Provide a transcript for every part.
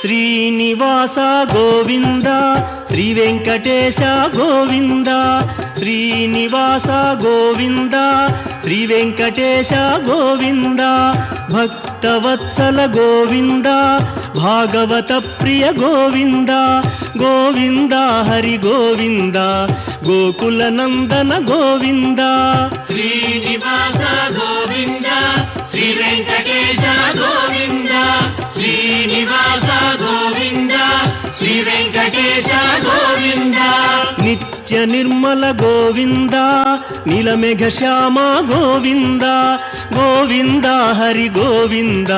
శ్రీనివాస గోవింద శ్రీ వెంకటేశ గోవింద శ్రీనివాస గోవింద శ్రీ వెంకటేశ గోవింద భక్తవత్సల గోవింద భాగవత ప్రియ గోవింద గోవింద హరి గోవింద గోకుల నందన గోవింద శ్రీనివాస గోవింద శ్రీ వెంకటేశ గోవింద శ్రీనివాస గోవింద శ్రీ వెంకటేశ గోవింద నిత్య నిర్మల గోవింద నీలమేఘ శ్యామ గోవింద గోవింద హరి గోవింద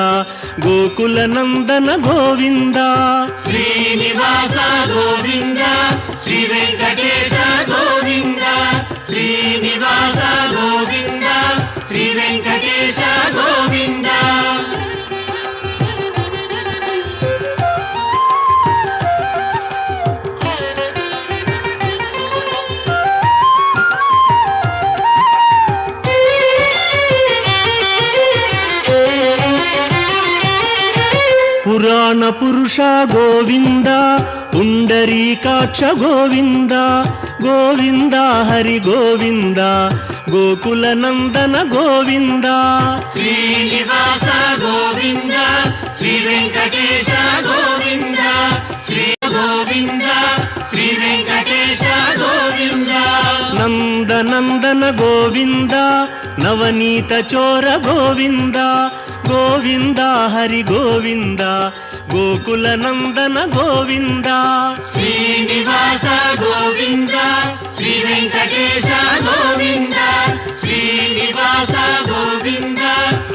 గోకుల నందన గోవింద శ్రీనివాస గోవింద శ్రీ వెంకటేశ గోవింద శ్రీనివాస గోవింద శ్రీ వెంకటేశ గోవింద పురాణ పురుష గోవింద పుండరీకాక్ష గోవింద గోవింద హరి గోవింద గోకుల నందన గోవింద శ్రీనివాస గోవింద శ్రీ వెంకటేశ గోవింద శ్రీ గోవింద శ్రీ వెంకటేశ గోవింద నందనందన గోవింద నవనీత చోర గోవింద గోవింద హరి గోవింద గోకుల నందన గోవింద శ్రీనివాస గోవింద శ్రీ వెంకటేశ గోవింద శ్రీనివాస గోవింద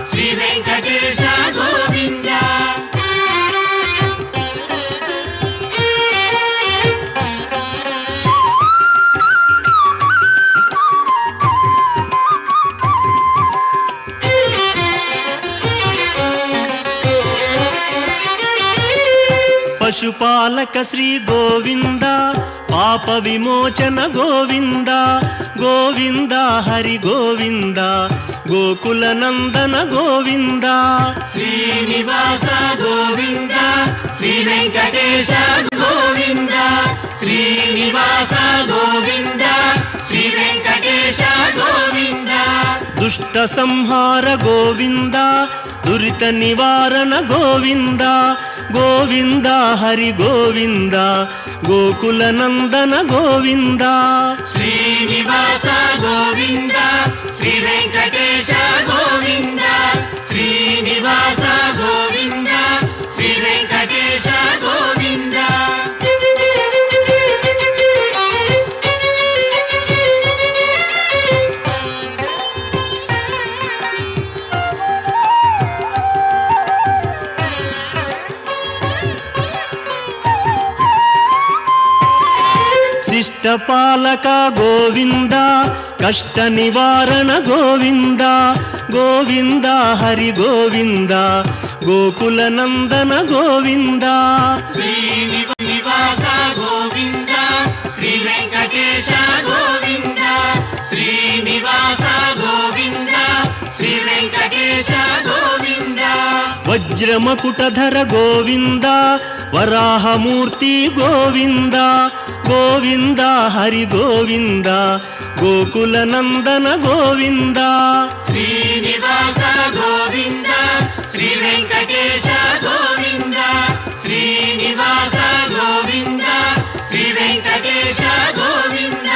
శ్రీ వెంకటేశ గోవింద పశుపాలక శ్రీ గోవింద పాప విమోచన గోవింద గోవింద హరి గోవింద గోకుల నందన గోవింద శ్రీనివాస గోవింద శ్రీ వెంకటేశ గోవింద శ్రీనివాస గోవింద శ్రీ వెంకటేశ గోవింద దుష్ట సంహార గోవింద దురిత నివారణ గోవింద గోవింద హరి గోవింద గోకుల నందన గోవింద శ్రీనివాస గోవింద శ్రీ వెంకటేశ గోవింద శ్రీనివాస గోవింద శ్రీ వెంకటేశ గోవింద శిష్టపాలక గోవింద కష్ట నివారణ గోవింద గోవింద హరి గోవింద గోకుల నందన గోవింద శ్రీనివాస గోవింద శ్రీ వెంకటేశ గోవింద శ్రీనివాస గోవింద శ్రీ వెంకటేశ గోవింద వజ్రమకుటధర గోవింద వరాహమూర్తి గోవింద గోవింద హరి గోవింద గోకుల నందన గోవింద శ్రీనివాస గోవింద శ్రీ వెంకటేశ గోవింద శ్రీనివాస గోవింద శ్రీ వెంకటేశ గోవింద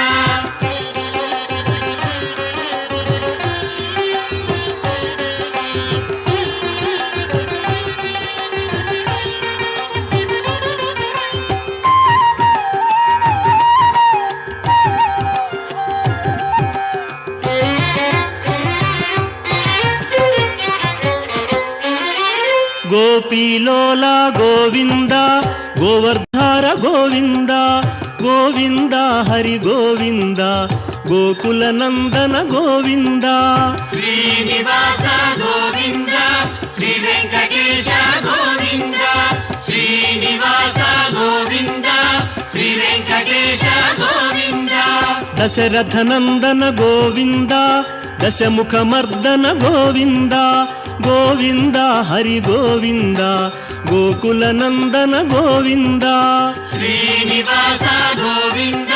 గోపీలోల గోవింద గోవర్ధార గోవింద గోవింద హరి గోవింద గోకుల నందన గోవింద శ్రీనివాస గోవింద శ్రీ వెంకటేశ గోవింద శ్రీనివాస గోవింద శ్రీ వెంకటేశ గోవింద దశరథ నందన గోవింద దశముఖమర్దన గోవింద గోవింద హరి గోవింద గోకుల నందన గోవింద శ్రీనివాస గోవింద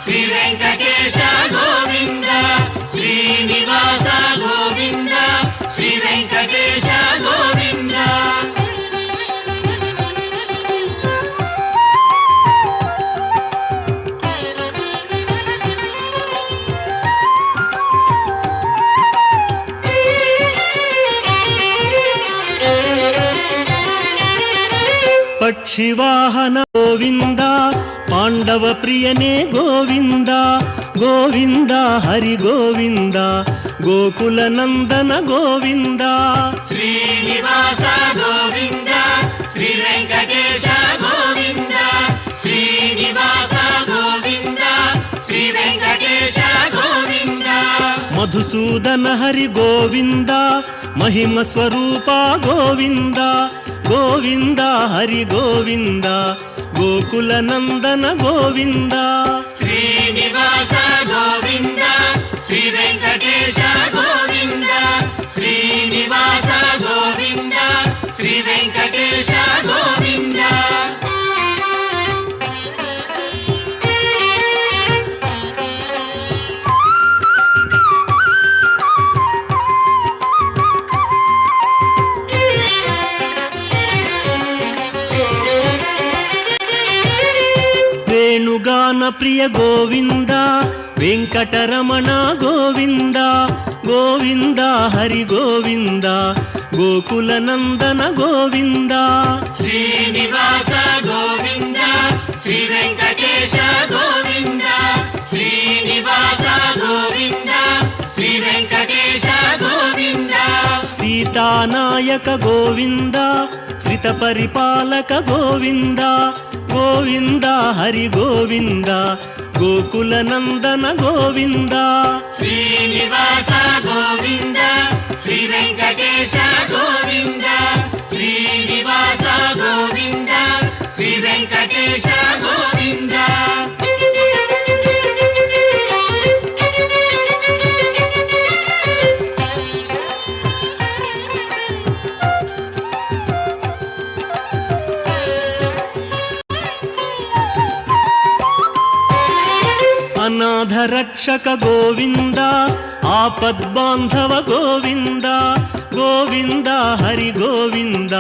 శ్రీ వెంకటేశ గోవింద శ్రీనివాస గోవింద శ్రీ వెంకటేశ గోవింద పక్షివాహన గోవింద పాండవ ప్రియనే గోవింద గోవింద హరి గోవింద గోకుల నందన గోవింద శ్రీనివాస గోవింద శ్రీ వెంకటేశ గోవింద శ్రీనివాస గోవింద శ్రీ వెంకటేశ గోవింద మధుసూదన హరి గోవింద మహిమ స్వరూప గోవింద గోవింద హరి గోవింద గోకుల నందన గోవింద శ్రీనివాస గోవింద శ్రీ వెంకటేశ గోవింద శ్రీనివాస గోవింద శ్రీ వెంకటేశ గోవింద వేణుగాన ప్రియ గోవింద వెంకటరమణ గోవింద గోవింద హరి గోవింద గోకుల నందన గోవింద శ్రీనివాస గోవింద శ్రీ వెంకటేశ గోవింద శ్రీనివాస గోవింద శ్రీ వెంకటేశ గోవింద సీతానాయక గోవింద శ్రిత పరిపాలక గోవింద గోవింద హరి గోవింద గోకుల నందన గోవింద శ్రీనివాస గోవింద శ్రీ వెంకటేశ గోవింద శ్రీనివాస గోవింద శ్రీ వెంకటేశ గోవింద అనాథ రక్షక గోవింద ఆపద్బాంధవ గోవింద గోవింద హరి గోవింద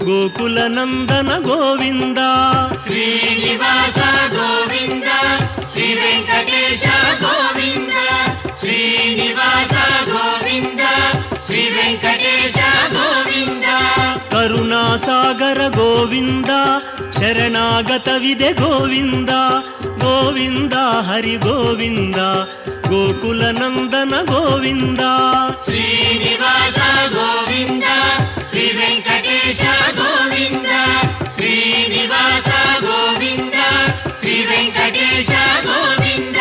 గోకుల నందన గోవింద శ్రీనివాస గోవింద శ్రీ వెంకటేశ గోవింద శ్రీనివాస గోవింద శ్రీ వెంకటేశ గోవింద కరుణాసాగర గోవింద శరణాగత విదే గోవింద గోవింద హరి గోవింద గోకుల నందన గోవింద శ్రీనివాస గోవింద శ్రీ వెంకటేశ గోవింద శ్రీనివాస గోవింద శ్రీ వెంకటేశ గోవింద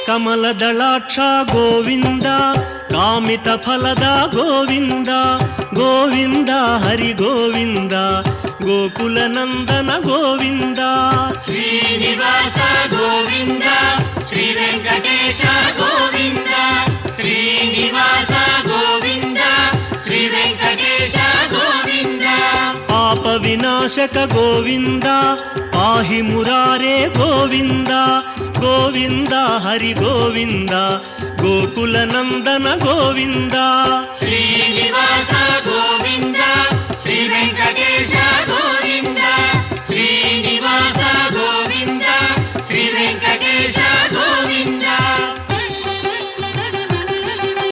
ಕಮಲದಳಾಕ್ಷ ಗೋವಿಂದ ಕಾಮಿತ ಫಲದ ಗೋವಿಂದ ಗೋವಿಂದ ಹರಿ ಗೋವಿಂದ ಗೋಕುಲ ನಂದನ ಗೋವಿಂದ ಶ್ರೀನಿವಾಸ ಗೋವಿಂದ ಶ್ರೀ ವೆಂಕಟೇಶ ಗೋವಿಂದ ಶ್ರೀನಿವಾಸ ಗೋವಿಂದ ಶ್ರೀ ವೆಂಕಟೇಶ ಗೋವಿಂದ ಪಾಪ ವಿನಾಶಕ ಗೋವಿಂದ ಪಾಹಿ ಮುರಾರೇ ಗೋವಿಂದ ಗೋವಿಂದ ಹರಿ ಗೋವಿಂದ ಗೋಕುಲ ನಂದನ ಗೋವಿಂದ ಶ್ರೀನಿವಾಸ